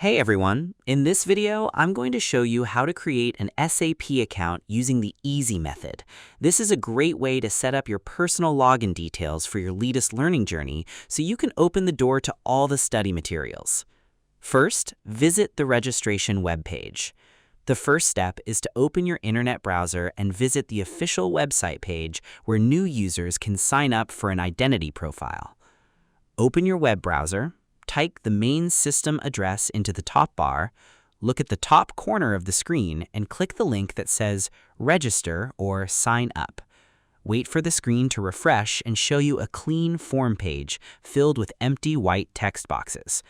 Hey everyone, in this video, I'm going to show you how to create an SAP account using the easy method. This is a great way to set up your personal login details for your latest learning journey so you can open the door to all the study materials. First, visit the registration webpage. The first step is to open your internet browser and visit the official website page where new users can sign up for an identity profile. Open your web browser. Type the main system address into the top bar, look at the top corner of the screen, and click the link that says Register or Sign Up. Wait for the screen to refresh and show you a clean form page filled with empty white text boxes.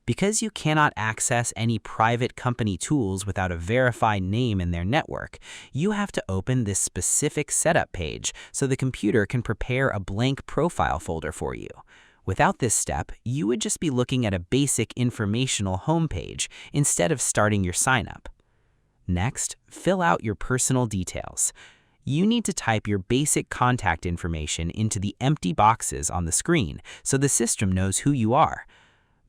Because you cannot access any private company tools without a verified name in their network, you have to open this specific setup page so the computer can prepare a blank profile folder for you. Without this step, you would just be looking at a basic informational homepage instead of starting your sign-up. Next, fill out your personal details. You need to type your basic contact information into the empty boxes on the screen so the system knows who you are.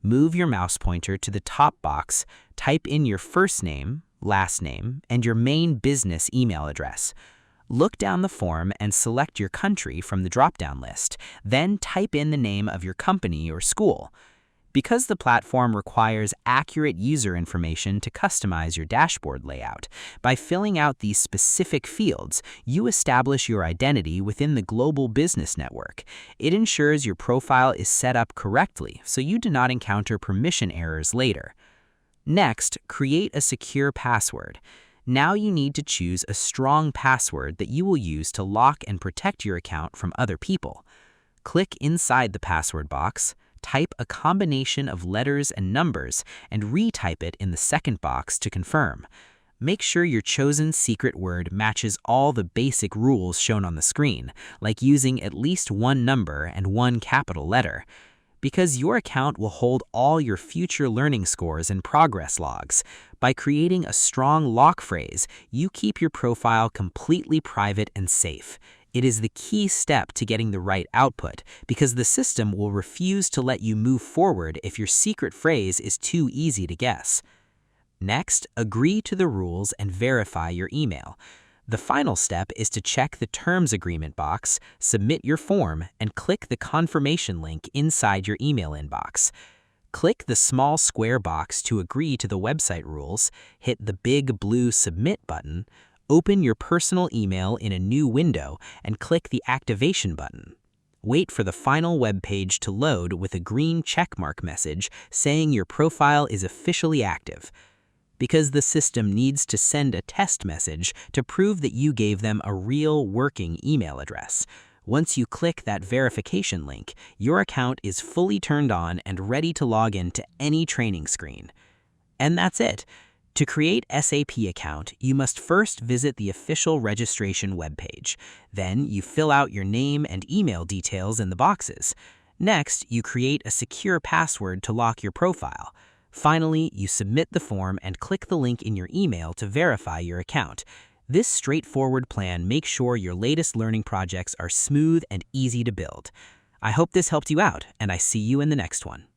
Move your mouse pointer to the top box, type in your first name, last name, and your main business email address. Look down the form and select your country from the drop-down list, then type in the name of your company or school. Because the platform requires accurate user information to customize your dashboard layout, by filling out these specific fields, you establish your identity within the global business network. It ensures your profile is set up correctly so you do not encounter permission errors later. Next, create a secure password. Now you need to choose a strong password that you will use to lock and protect your account from other people. Click inside the password box, type a combination of letters and numbers, and retype it in the second box to confirm. Make sure your chosen secret word matches all the basic rules shown on the screen, like using at least one number and one capital letter. Because your account will hold all your future learning scores and progress logs. By creating a strong lock phrase, you keep your profile completely private and safe. It is the key step to getting the right output because the system will refuse to let you move forward if your secret phrase is too easy to guess. Next, agree to the rules and verify your email. The final step is to check the Terms Agreement box, submit your form, and click the confirmation link inside your email inbox. Click the small square box to agree to the website rules, hit the big blue Submit button, open your personal email in a new window, and click the Activation button. Wait for the final web page to load with a green checkmark message saying your profile is officially active. Because the system needs to send a test message to prove that you gave them a real working email address. Once you click that verification link, your account is fully turned on and ready to log in to any training screen. And that's it. To create SAP account, you must first visit the official registration webpage. Then you fill out your name and email details in the boxes. Next, you create a secure password to lock your profile. Finally, you submit the form and click the link in your email to verify your account. This straightforward plan makes sure your latest learning projects are smooth and easy to build. I hope this helped you out, and I see you in the next one.